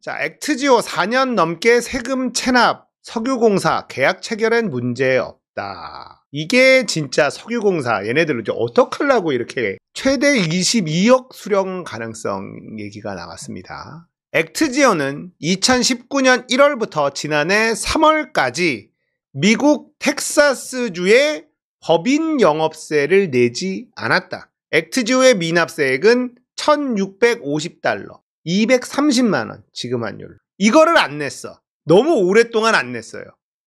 자, 액트지오 4년 넘게 세금 체납, 석유공사 계약 체결엔 문제 없다. 이게 진짜 석유공사 얘네들 이제 어떡하려고 이렇게 최대 22억 수령 가능성 얘기가 나왔습니다. 액트지오는 2019년 1월부터 지난해 3월까지 미국 텍사스주에 법인 영업세를 내지 않았다. 액트지오의 미납세액은 $1,650, 230만원 지금 환율로. 이거를 안 냈어. 너무 오랫동안 안 냈어요.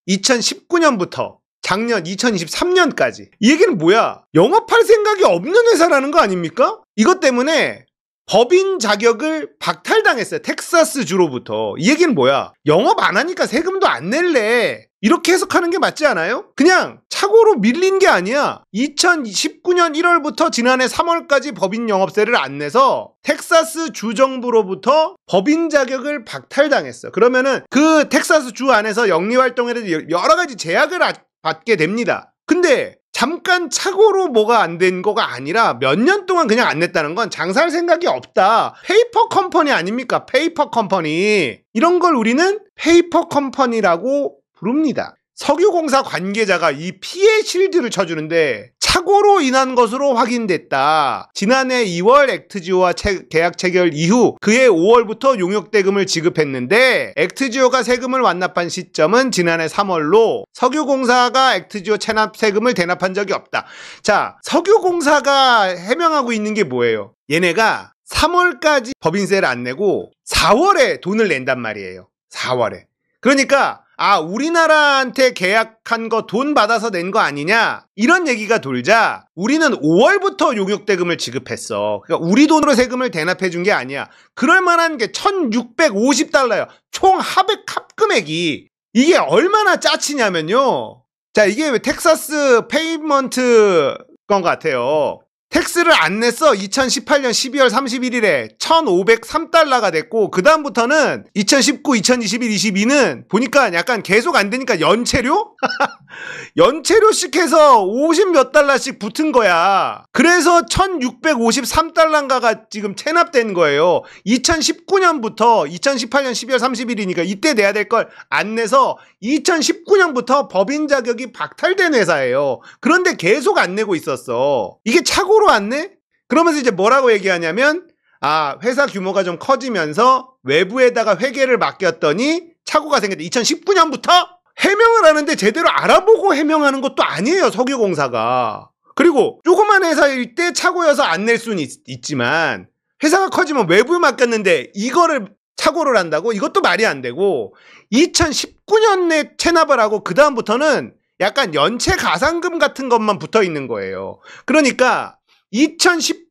2019년부터 작년 2023년까지. 이 얘기는 뭐야? 영업할 생각이 없는 회사라는 거 아닙니까? 이것 때문에 법인 자격을 박탈당했어요. 텍사스주로부터. 이 얘기는 뭐야? 영업 안 하니까 세금도 안 낼래. 이렇게 해석하는 게 맞지 않아요? 그냥 착오로 밀린 게 아니야. 2019년 1월부터 지난해 3월까지 법인 영업세를 안 내서 텍사스 주정부로부터 법인 자격을 박탈당했어. 그러면은 그 텍사스 주 안에서 영리활동에 대해서 여러 가지 제약을 받게 됩니다. 근데 잠깐 착오로 뭐가 안 된 거가 아니라 몇 년 동안 그냥 안 냈다는 건 장사할 생각이 없다. 페이퍼 컴퍼니 아닙니까? 페이퍼 컴퍼니. 이런 걸 우리는 페이퍼 컴퍼니라고 부릅니다. 석유공사 관계자가 이 피해 실드를 쳐주는데 착오로 인한 것으로 확인됐다. 지난해 2월 액트지오와 계약 체결 이후 그해 5월부터 용역대금을 지급했는데 액트지오가 세금을 완납한 시점은 지난해 3월로 석유공사가 액트지오 체납 세금을 대납한 적이 없다. 자, 석유공사가 해명하고 있는 게 뭐예요? 얘네가 3월까지 법인세를 안 내고 4월에 돈을 낸단 말이에요. 4월에. 그러니까 우리나라한테 계약한 거 돈 받아서 낸 거 아니냐? 이런 얘기가 돌자 우리는 5월부터 용역대금을 지급했어. 그러니까 우리 돈으로 세금을 대납해 준 게 아니야. 그럴 만한 게 $1,650야. 총 합금액이. 이게 얼마나 짜치냐면요. 자, 이게 왜 텍사스 페이먼트 건 같아요. 텍스를 안 냈어. 2018년 12월 31일에 $1,503가 됐고 그 다음부터는 2019, 2021, 22는 보니까 약간 계속 안 되니까 연체료? 연체료씩 해서 50 몇 달러씩 붙은 거야. 그래서 $1,653가가 지금 체납된 거예요. 2019년부터 2018년 12월 30일이니까 이때 내야 될 걸 안 내서 2019년부터 법인 자격이 박탈된 회사예요. 그런데 계속 안 내고 있었어. 이게 착오로 안 내? 그러면서 이제 뭐라고 얘기하냐면 회사 규모가 좀 커지면서 외부에다가 회계를 맡겼더니 착오가 생겼다. 2019년부터 해명을 하는데 제대로 알아보고 해명하는 것도 아니에요. 석유공사가. 그리고 조그만 회사일 때 착오여서 안 낼 수는 있지만 회사가 커지면 외부에 맡겼는데 이거를 착오를 한다고? 이것도 말이 안 되고 2019년에 체납을 하고 그 다음부터는 약간 연체 가산금 같은 것만 붙어 있는 거예요. 그러니까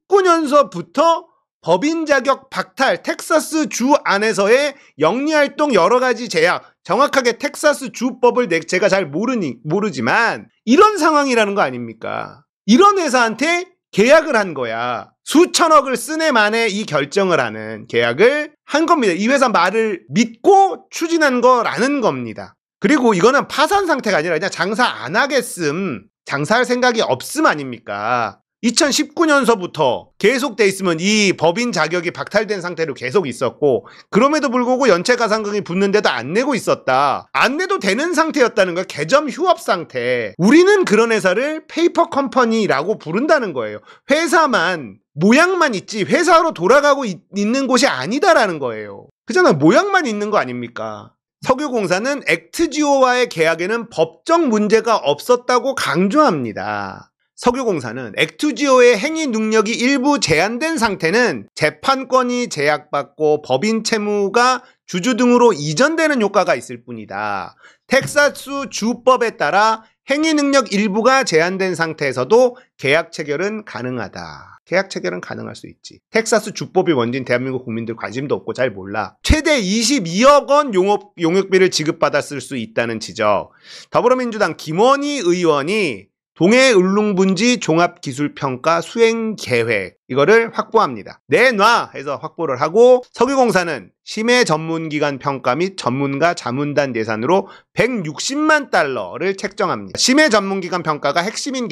2019년서부터 법인 자격 박탈, 텍사스 주 안에서의 영리활동 여러 가지 제약, 정확하게 텍사스 주법을 제가 잘 모르지만 이런 상황이라는 거 아닙니까? 이런 회사한테 계약을 한 거야. 수천억을 쓴해 만에 이 결정을 하는 계약을 한 겁니다. 이 회사 말을 믿고 추진한 거라는 겁니다. 그리고 이거는 파산 상태가 아니라 그냥 장사 안 하겠음, 장사할 생각이 없음 아닙니까? 2019년서부터 계속돼 있으면 이 법인 자격이 박탈된 상태로 계속 있었고 그럼에도 불구하고 연체 가산금이 붙는데도 안 내고 있었다. 안 내도 되는 상태였다는 거야. 개점 휴업 상태. 우리는 그런 회사를 페이퍼 컴퍼니라고 부른다는 거예요. 회사만 모양만 있지 회사로 돌아가고 있는 곳이 아니다라는 거예요. 그잖아. 모양만 있는 거 아닙니까? 석유공사는 액트지오와의 계약에는 법적 문제가 없었다고 강조합니다. 석유공사는 액트지오의 행위 능력이 일부 제한된 상태는 재판권이 제약받고 법인 채무가 주주 등으로 이전되는 효과가 있을 뿐이다. 텍사스 주법에 따라 행위 능력 일부가 제한된 상태에서도 계약 체결은 가능하다. 계약 체결은 가능할 수 있지. 텍사스 주법이 뭔진 대한민국 국민들 관심도 없고 잘 몰라. 최대 22억 원 용역비를 지급받았을 수 있다는 지적. 더불어민주당 김원희 의원이 동해 울릉분지 종합기술평가 수행계획 이거를 확보합니다. 내놔 해서 확보를 하고 석유공사는 심해 전문기관 평가 및 전문가 자문단 예산으로 160만 달러를 책정합니다. 심해 전문기관 평가가 핵심인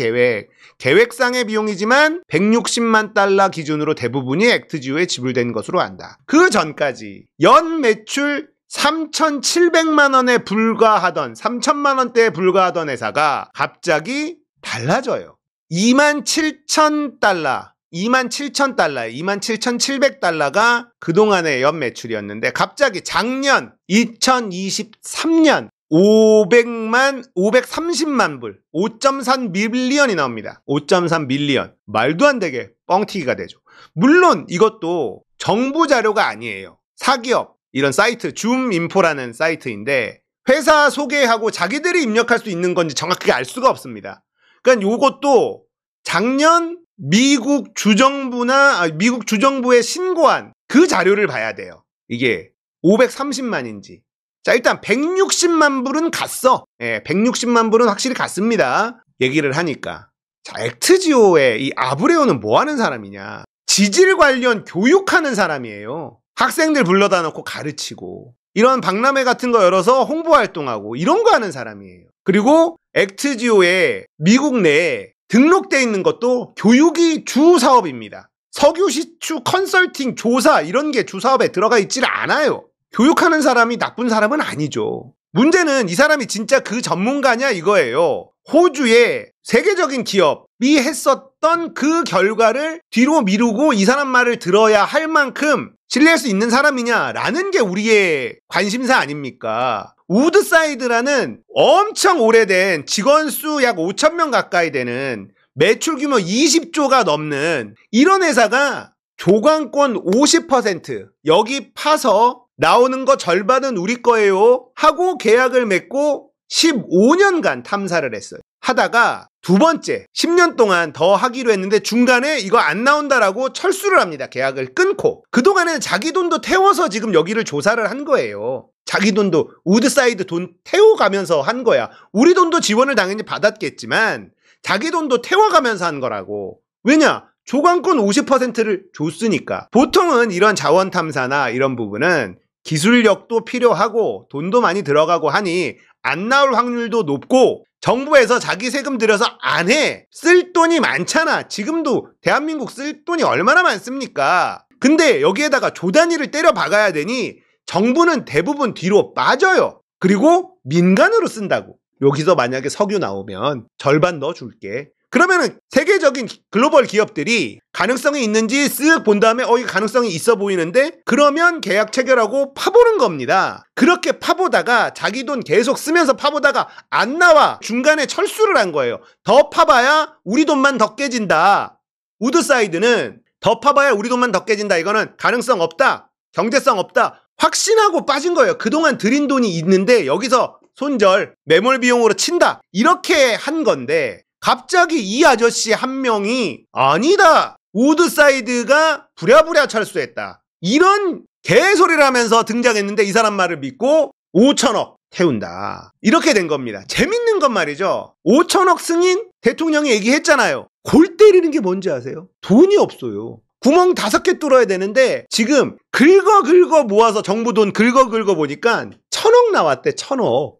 계획상의 비용이지만 160만 달러 기준으로 대부분이 액트지오에 지불된 것으로 안다. 그 전까지 연 매출 3,700만 원에 불과하던 3천만 원대에 불과하던 회사가 갑자기 달라져요. 27,000달러, 27,700달러가 그동안의 연 매출이었는데 갑자기 작년 2023년 530만 불, 5.3 밀리언이 나옵니다. 5.3 밀리언. 말도 안 되게 뻥튀기가 되죠. 물론 이것도 정부 자료가 아니에요. 사기업, 이런 사이트, 줌인포라는 사이트인데 회사 소개하고 자기들이 입력할 수 있는 건지 정확하게 알 수가 없습니다. 그러니까 이것도 작년 미국 주정부에 신고한 그 자료를 봐야 돼요. 이게 530만인지. 자, 일단 160만 불은 갔어. 160만 불은 확실히 갔습니다. 얘기를 하니까. 자, 액트지오의 이 아브레오는 뭐 하는 사람이냐. 지질 관련 교육하는 사람이에요. 학생들 불러다 놓고 가르치고 이런 박람회 같은 거 열어서 홍보 활동하고 이런 거 하는 사람이에요. 그리고 액트지오에 미국 내에 등록돼 있는 것도 교육이 주 사업입니다. 석유 시추 컨설팅 조사 이런 게 주 사업에 들어가 있질 않아요. 교육하는 사람이 나쁜 사람은 아니죠. 문제는 이 사람이 진짜 그 전문가냐 이거예요. 호주의 세계적인 기업이 했었던 그 결과를 뒤로 미루고 이 사람 말을 들어야 할 만큼 신뢰할 수 있는 사람이냐라는 게 우리의 관심사 아닙니까? 우드사이드라는 엄청 오래된 직원 수 약 5,000명 가까이 되는 매출 규모 20조가 넘는 이런 회사가 조강권 50% 여기 파서 나오는 거 절반은 우리 거예요 하고 계약을 맺고 15년간 탐사를 했어요. 하다가 두 번째 10년 동안 더 하기로 했는데 중간에 이거 안 나온다라고 철수를 합니다. 계약을 끊고. 그동안에는 자기 돈도 태워서 지금 여기를 조사를 한 거예요. 자기 돈도 우드사이드 돈 태워가면서 한 거야. 우리 돈도 지원을 당연히 받았겠지만 자기 돈도 태워가면서 한 거라고. 왜냐? 조강권 50%를 줬으니까. 보통은 이런 자원 탐사나 이런 부분은 기술력도 필요하고 돈도 많이 들어가고 하니 안 나올 확률도 높고 정부에서 자기 세금 들여서 안 해. 쓸 돈이 많잖아. 지금도 대한민국 쓸 돈이 얼마나 많습니까? 근데 여기에다가 조단위를 때려 박아야 되니 정부는 대부분 뒤로 빠져요. 그리고 민간으로 쓴다고. 여기서 만약에 석유 나오면 절반 넣어줄게. 그러면은 세계적인 글로벌 기업들이 가능성이 있는지 쓱 본 다음에 이게 가능성이 있어 보이는데 그러면 계약 체결하고 파보는 겁니다. 그렇게 파보다가 자기 돈 계속 쓰면서 파보다가 안 나와. 중간에 철수를 한 거예요. 더 파봐야 우리 돈만 더 깨진다. 우드사이드는 더 파봐야 우리 돈만 더 깨진다. 이거는 가능성 없다. 경제성 없다. 확신하고 빠진 거예요. 그동안 들인 돈이 있는데 여기서 손절, 매몰 비용으로 친다. 이렇게 한 건데 갑자기 이 아저씨 한 명이 아니다. 우드사이드가 부랴부랴 철수했다. 이런 개소리를 하면서 등장했는데 이 사람 말을 믿고 5천억 태운다. 이렇게 된 겁니다. 재밌는 건 말이죠. 5천억 승인 대통령이 얘기했잖아요. 골 때리는 게 뭔지 아세요? 돈이 없어요. 구멍 5개 뚫어야 되는데 지금 긁어 모아서 정부 돈 긁어 보니까 1,000억 나왔대. 1,000억.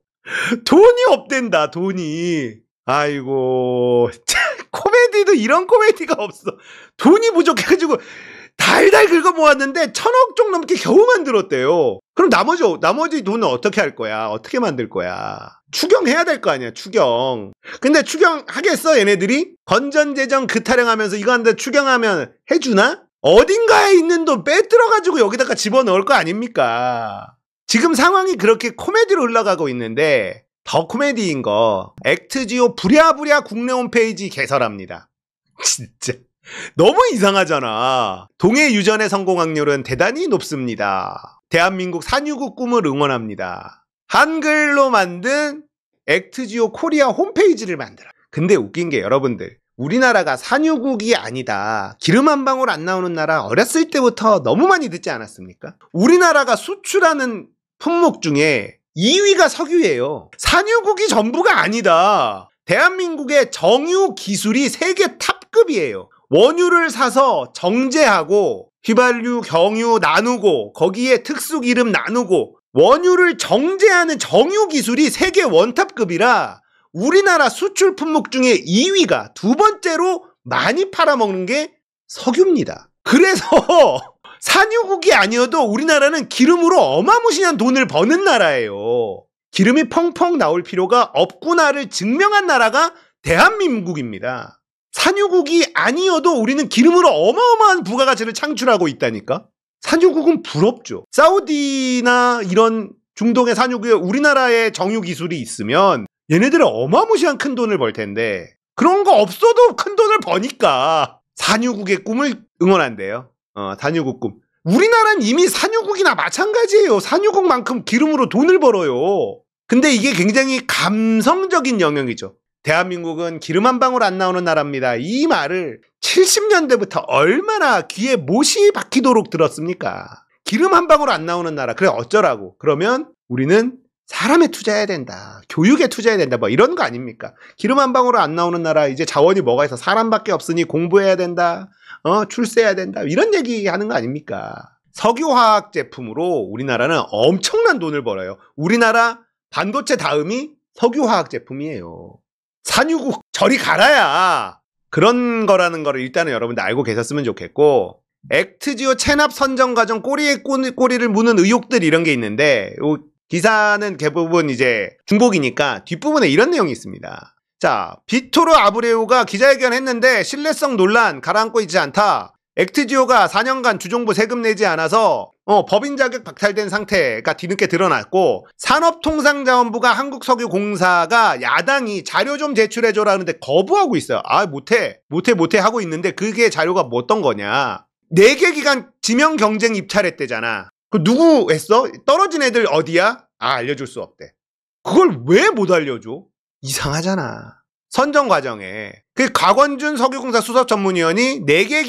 돈이 없댄다. 돈이. 아이고 코미디도 이런 코미디가 없어. 돈이 부족해가지고 달달 긁어 모았는데 1,000억 좀 넘게 겨우 만들었대요. 그럼 나머지 돈은 어떻게 할 거야? 어떻게 만들 거야? 추경해야 될 거 아니야. 추경. 근데 추경하겠어 얘네들이? 건전재정 그 타령하면서 이거 한데 추경하면 해주나? 어딘가에 있는 돈 빼들어가지고 여기다가 집어넣을 거 아닙니까? 지금 상황이 그렇게 코미디로 흘러가고 있는데 더 코미디인 거 액트지오 부랴부랴 국내 홈페이지 개설합니다. 진짜 너무 이상하잖아. 동해 유전의 성공 확률은 대단히 높습니다. 대한민국 산유국 꿈을 응원합니다. 한글로 만든 액트지오 코리아 홈페이지를 만들어. 근데 웃긴 게 여러분들 우리나라가 산유국이 아니다. 기름 한 방울 안 나오는 나라 어렸을 때부터 너무 많이 듣지 않았습니까? 우리나라가 수출하는 품목 중에 2위가 석유예요. 산유국이 전부가 아니다. 대한민국의 정유 기술이 세계 탑급이에요. 원유를 사서 정제하고 휘발유, 경유 나누고 거기에 특수 기름 나누고 원유를 정제하는 정유 기술이 세계 원탑급이라 우리나라 수출 품목 중에 2위가 두 번째로 많이 팔아먹는 게 석유입니다. 그래서 산유국이 아니어도 우리나라는 기름으로 어마무시한 돈을 버는 나라예요. 기름이 펑펑 나올 필요가 없구나를 증명한 나라가 대한민국입니다. 산유국이 아니어도 우리는 기름으로 어마어마한 부가가치를 창출하고 있다니까? 산유국은 부럽죠. 사우디나 이런 중동의 산유국에 우리나라의 정유 기술이 있으면 얘네들은 어마무시한 큰 돈을 벌 텐데 그런 거 없어도 큰 돈을 버니까 산유국의 꿈을 응원한대요. 산유국 꿈. 우리나라는 이미 산유국이나 마찬가지예요. 산유국만큼 기름으로 돈을 벌어요. 근데 이게 굉장히 감성적인 영역이죠. 대한민국은 기름 한 방울 안 나오는 나라입니다. 이 말을 70년대부터 얼마나 귀에 못이 박히도록 들었습니까? 기름 한 방울 안 나오는 나라. 그래 어쩌라고. 그러면 우리는 사람에 투자해야 된다. 교육에 투자해야 된다. 뭐 이런 거 아닙니까? 기름 한 방울 안 나오는 나라 이제 자원이 뭐가 있어. 사람밖에 없으니 공부해야 된다. 출세해야 된다. 이런 얘기 하는 거 아닙니까? 석유화학 제품으로 우리나라는 엄청난 돈을 벌어요. 우리나라 반도체 다음이 석유화학 제품이에요. 산유국 저리 가라야. 그런 거라는 거를 일단은 여러분들 알고 계셨으면 좋겠고 액트지오 체납 선정 과정 꼬리에 꼬리를 무는 의혹들 이런 게 있는데 요 기사는 대부분 이제 중복이니까 뒷부분에 이런 내용이 있습니다. 자, 비토르 아브레우가 기자회견 했는데 신뢰성 논란 가라앉고 있지 않다. 액트지오가 4년간 주정부 세금 내지 않아서 법인 자격 박탈된 상태가 뒤늦게 드러났고 산업통상자원부가 한국석유공사가 야당이 자료 좀 제출해줘라 하는데 거부하고 있어요. 아 못해 하고 있는데 그게 자료가 뭐 어떤 거냐. 4개 기관 지명 경쟁 입찰했대잖아. 그 누구 했어? 떨어진 애들 어디야? 알려줄 수 없대. 그걸 왜 못 알려줘? 이상하잖아. 선정 과정에 그 곽원준 석유공사 수석전문위원이 4개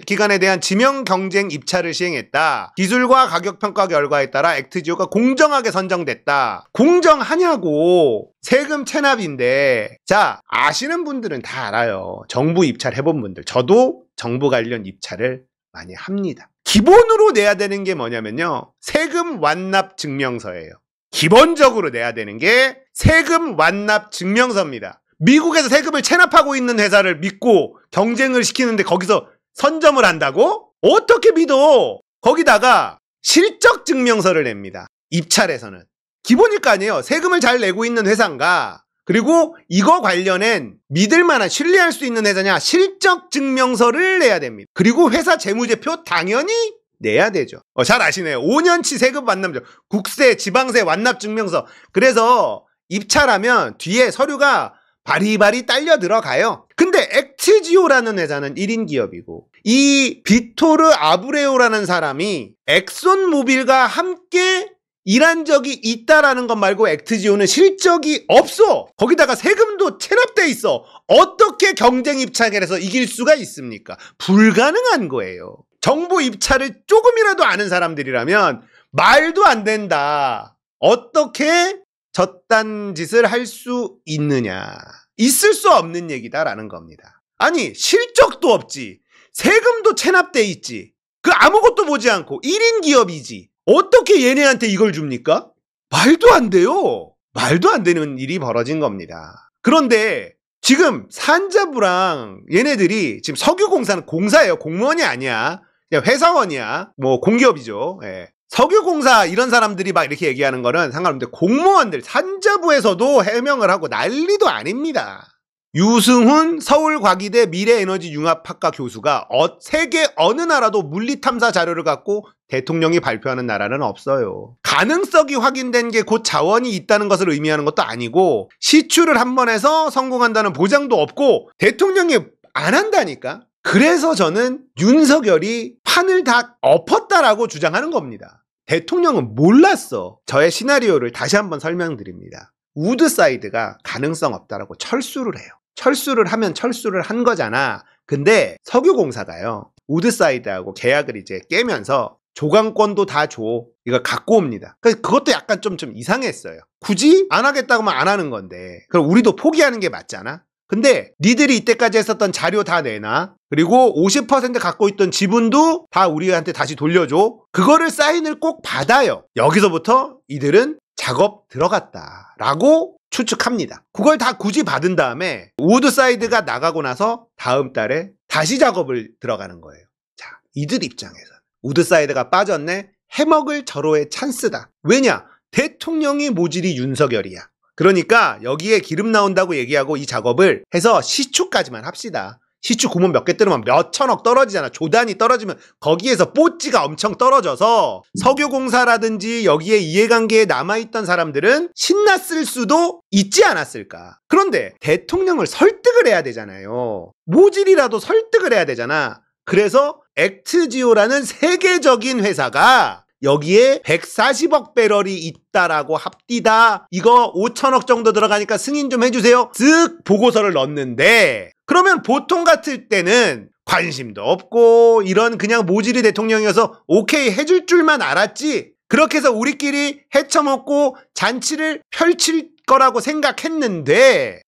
기관에 대한 지명 경쟁 입찰을 시행했다. 기술과 가격 평가 결과에 따라 액트지오가 공정하게 선정됐다. 공정하냐고. 세금 체납인데. 자, 아시는 분들은 다 알아요. 정부 입찰 해본 분들. 저도 정부 관련 입찰을 많이 합니다. 기본으로 내야 되는 게 뭐냐면요. 세금 완납 증명서예요. 기본적으로 내야 되는 게 세금 완납 증명서입니다. 미국에서 세금을 체납하고 있는 회사를 믿고 경쟁을 시키는데 거기서 선점을 한다고? 어떻게 믿어? 거기다가 실적 증명서를 냅니다. 입찰에서는. 기본일 거 아니에요. 세금을 잘 내고 있는 회사인가? 그리고 이거 관련된 믿을 만한 신뢰할 수 있는 회사냐? 실적 증명서를 내야 됩니다. 그리고 회사 재무제표 당연히 내야 되죠. 잘 아시네요. 5년치 세금 완납죠. 국세, 지방세 완납 증명서. 그래서 입찰하면 뒤에 서류가 바리바리 딸려 들어가요. 근데 액트지오라는 회사는 1인 기업이고 이 비토르 아브레오라는 사람이 엑손모빌과 함께 일한 적이 있다라는 것 말고 액트지오는 실적이 없어. 거기다가 세금도 체납돼 있어. 어떻게 경쟁 입찰을 해서 이길 수가 있습니까? 불가능한 거예요. 정부 입찰을 조금이라도 아는 사람들이라면 말도 안 된다. 어떻게 저딴 짓을 할 수 있느냐. 있을 수 없는 얘기다라는 겁니다. 아니 실적도 없지. 세금도 체납돼 있지. 그 아무것도 보지 않고 1인 기업이지. 어떻게 얘네한테 이걸 줍니까? 말도 안 돼요. 말도 안 되는 일이 벌어진 겁니다. 그런데 지금 산자부랑 얘네들이 지금 석유공사는 공사예요. 공무원이 아니야. 그냥 회사원이야. 뭐 공기업이죠. 예. 석유공사 이런 사람들이 막 이렇게 얘기하는 거는 상관없는데 공무원들 산자부에서도 해명을 하고 난리도 아닙니다. 유승훈 서울과기대 미래에너지융합학과 교수가 세계 어느 나라도 물리탐사 자료를 갖고 대통령이 발표하는 나라는 없어요. 가능성이 확인된 게 곧 자원이 있다는 것을 의미하는 것도 아니고 시추를 한 번 해서 성공한다는 보장도 없고 대통령이 안 한다니까. 그래서 저는 윤석열이 판을 다 엎었다라고 주장하는 겁니다. 대통령은 몰랐어. 저의 시나리오를 다시 한번 설명드립니다. 우드사이드가 가능성 없다라고 철수를 해요. 철수를 하면 철수를 한 거잖아. 근데 석유공사가요. 우드사이드하고 계약을 이제 깨면서 조강권도 다 줘. 이거 갖고 옵니다. 그것도 약간 좀 이상했어요. 굳이 안 하겠다고 하면 안 하는 건데 그럼 우리도 포기하는 게 맞잖아. 근데 니들이 이때까지 했었던 자료 다 내놔. 그리고 50% 갖고 있던 지분도 다 우리한테 다시 돌려줘. 그거를 사인을 꼭 받아요. 여기서부터 이들은 작업 들어갔다라고 추측합니다. 그걸 다 굳이 받은 다음에 우드사이드가 나가고 나서 다음 달에 다시 작업을 들어가는 거예요. 자, 이들 입장에서 우드사이드가 빠졌네. 해먹을 절호의 찬스다. 왜냐? 대통령이 모질이 윤석열이야. 그러니까 여기에 기름 나온다고 얘기하고 이 작업을 해서 시추까지만 합시다. 시추 구멍 몇 개 뚫으면 몇 천억 떨어지잖아. 조단이 떨어지면 거기에서 뽀찌가 엄청 떨어져서 석유공사라든지 여기에 이해관계에 남아있던 사람들은 신났을 수도 있지 않았을까. 그런데 대통령을 설득을 해야 되잖아요. 모질이라도 설득을 해야 되잖아. 그래서 액트지오라는 세계적인 회사가 여기에 140억 배럴이 있다라고 합디다. 이거 5천억 정도 들어가니까 승인 좀 해주세요. 쓱 보고서를 넣는데 그러면 보통 같을 때는 관심도 없고 이런 그냥 모질이 대통령이어서 오케이 해줄 줄만 알았지. 그렇게 해서 우리끼리 헤쳐먹고 잔치를 펼칠 거라고 생각했는데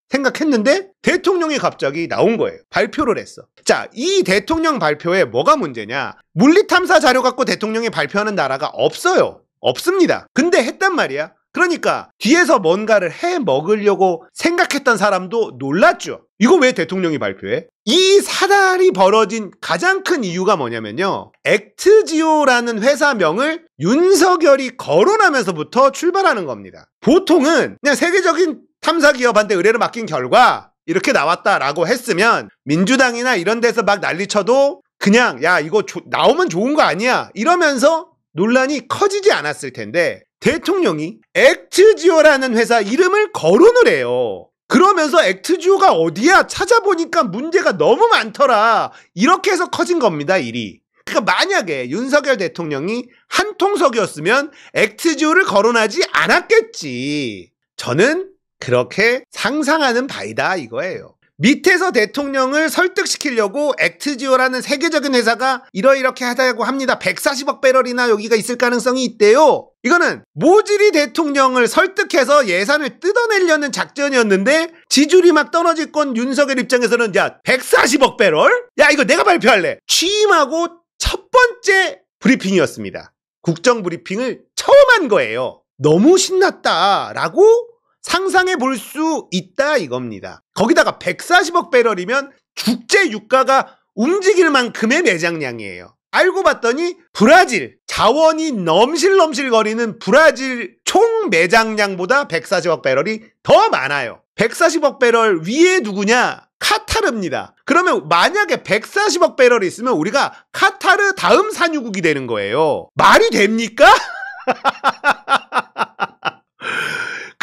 대통령이 갑자기 나온 거예요. 발표를 했어. 자, 이 대통령 발표에 뭐가 문제냐? 물리탐사 자료 갖고 대통령이 발표하는 나라가 없어요. 없습니다. 근데 했단 말이야. 그러니까 뒤에서 뭔가를 해 먹으려고 생각했던 사람도 놀랐죠. 이거 왜 대통령이 발표해? 이 사달이 벌어진 가장 큰 이유가 뭐냐면요. 액트지오라는 회사명을 윤석열이 거론하면서부터 출발하는 겁니다. 보통은 그냥 세계적인 탐사기업한테 의뢰를 맡긴 결과 이렇게 나왔다라고 했으면 민주당이나 이런 데서 막 난리쳐도 그냥 야 이거 나오면 좋은 거 아니야 이러면서 논란이 커지지 않았을 텐데 대통령이 액트지오라는 회사 이름을 거론을 해요. 그러면서 액트지오가 어디야? 찾아보니까 문제가 너무 많더라. 이렇게 해서 커진 겁니다, 일이. 그러니까 만약에 윤석열 대통령이 한통속이었으면 액트지오를 거론하지 않았겠지. 저는 그렇게 상상하는 바이다 이거예요. 밑에서 대통령을 설득시키려고 액트지오라는 세계적인 회사가 이렇게 하자고 합니다. 140억 배럴이나 여기가 있을 가능성이 있대요. 이거는 모질이 대통령을 설득해서 예산을 뜯어내려는 작전이었는데 지지율이 막 떨어질 건 윤석열 입장에서는 야 140억 배럴? 야 이거 내가 발표할래. 취임하고 첫 번째 브리핑이었습니다. 국정 브리핑을 처음 한 거예요. 너무 신났다라고 상상해 볼 수 있다 이겁니다. 거기다가 140억 배럴이면 국제 유가가 움직일 만큼의 매장량이에요. 알고 봤더니 브라질 자원이 넘실넘실거리는 브라질 총 매장량보다 140억 배럴이 더 많아요. 140억 배럴 위에 누구냐? 카타르입니다. 그러면 만약에 140억 배럴이 있으면 우리가 카타르 다음 산유국이 되는 거예요. 말이 됩니까?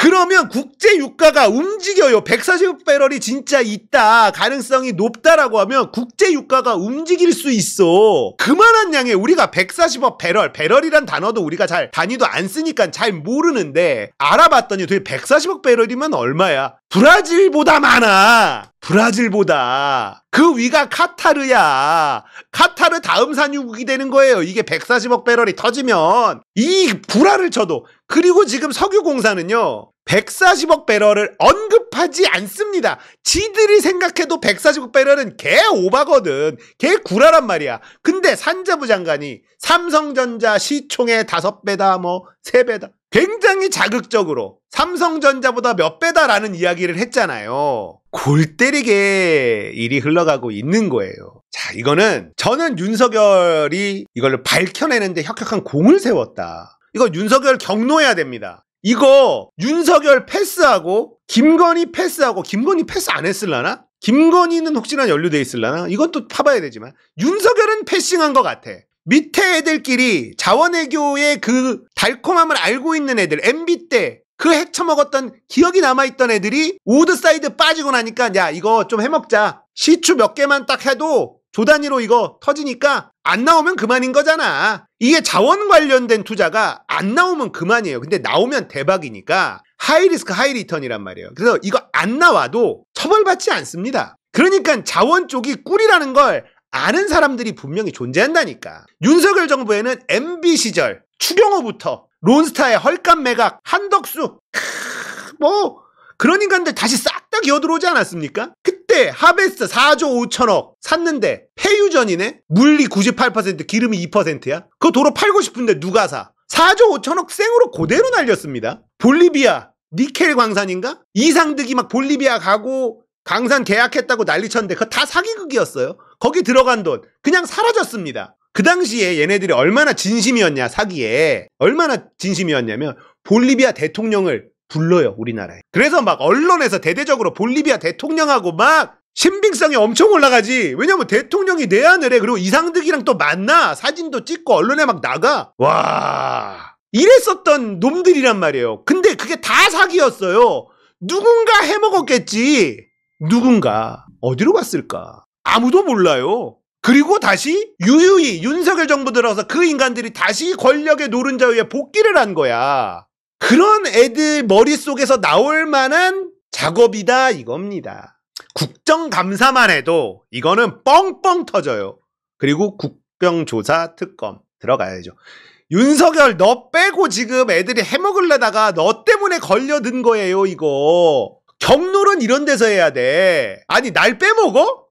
그러면 국제 유가가 움직여요. 140억 배럴이 진짜 있다. 가능성이 높다라고 하면 국제 유가가 움직일 수 있어. 그만한 양에 우리가 140억 배럴이란 단어도 우리가 잘 단위도 안 쓰니까 잘 모르는데 알아봤더니 도대체 140억 배럴이면 얼마야? 브라질보다 많아. 브라질보다. 그 위가 카타르야. 카타르 다음 산유국이 되는 거예요. 이게 140억 배럴이 터지면. 이 불화를 쳐도. 그리고 지금 석유공사는요. 140억 배럴을 언급하지 않습니다. 지들이 생각해도 140억 배럴은 개 오바거든. 개 구라란 말이야. 근데 산자부 장관이 삼성전자 시총의 5배다 3배다. 굉장히 자극적으로 삼성전자보다 몇 배다라는 이야기를 했잖아요. 골 때리게 일이 흘러가고 있는 거예요. 자, 이거는 저는 윤석열이 이걸 밝혀내는데 혁혁한 공을 세웠다. 이거 윤석열 경로해야 됩니다. 이거 윤석열 패스하고 김건희 패스 안 했을라나? 김건희는 혹시나 연루돼 있을라나? 이것도 파봐야 되지만 윤석열은 패싱한 것 같아. 밑에 애들끼리 자원외교의 그 달콤함을 알고 있는 애들, MB 때 그 헤쳐먹었던 기억이 남아있던 애들이 우드사이드 빠지고 나니까 야 이거 좀 해먹자. 시추 몇 개만 딱 해도 조단위로 이거 터지니까 안 나오면 그만인 거잖아. 이게 자원 관련된 투자가 안 나오면 그만이에요. 근데 나오면 대박이니까 하이리스크 하이리턴이란 말이에요. 그래서 이거 안 나와도 처벌받지 않습니다. 그러니까 자원 쪽이 꿀이라는 걸 아는 사람들이 분명히 존재한다니까. 윤석열 정부에는 MB 시절 추경호부터 론스타의 헐값 매각, 한덕수 뭐 그런 인간들 다시 싹 다 기어들어오지 않았습니까? 그때 하베스트 4조 5천억 샀는데 폐유전이네? 물리 98%, 기름이 2%야? 그거 도로 팔고 싶은데 누가 사? 4조 5천억 생으로 그대로 날렸습니다. 볼리비아 니켈 광산인가? 이상득이 막 볼리비아 가고 광산 계약했다고 난리쳤는데 그거 다 사기극이었어요. 거기 들어간 돈 그냥 사라졌습니다. 그 당시에 얘네들이 얼마나 진심이었냐, 사기에. 얼마나 진심이었냐면 볼리비아 대통령을 불러요, 우리나라에. 그래서 막 언론에서 대대적으로 볼리비아 대통령하고 막 신빙성이 엄청 올라가지. 왜냐면 대통령이 내한을 해. 그리고 이상득이랑 또 만나. 사진도 찍고 언론에 막 나가. 와, 이랬었던 놈들이란 말이에요. 근데 그게 다 사기였어요. 누군가 해먹었겠지. 누군가. 어디로 갔을까? 아무도 몰라요. 그리고 다시 유유히 윤석열 정부 들어서 그 인간들이 다시 권력의 노른자 위에 복귀를 한 거야. 그런 애들 머릿속에서 나올 만한 작업이다 이겁니다. 국정감사만 해도 이거는 뻥뻥 터져요. 그리고 국정조사 특검 들어가야죠. 윤석열 너 빼고 지금 애들이 해먹으려다가 너 때문에 걸려든 거예요 이거. 경로는 이런 데서 해야 돼. 아니 날 빼먹어?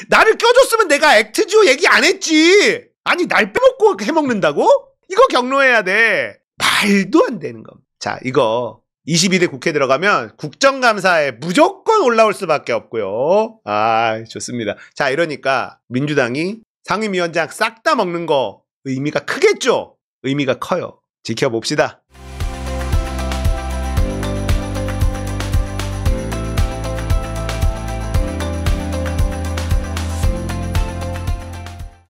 나를 껴줬으면 내가 액트지오 얘기 안 했지. 아니 날 빼먹고 해먹는다고? 이거 경로해야 돼. 말도 안 되는 겁니다. 자, 이거 22대 국회 들어가면 국정감사에 무조건 올라올 수밖에 없고요. 아, 좋습니다. 자, 이러니까 민주당이 상임위원장 싹 다 먹는 거 의미가 크겠죠? 의미가 커요. 지켜봅시다.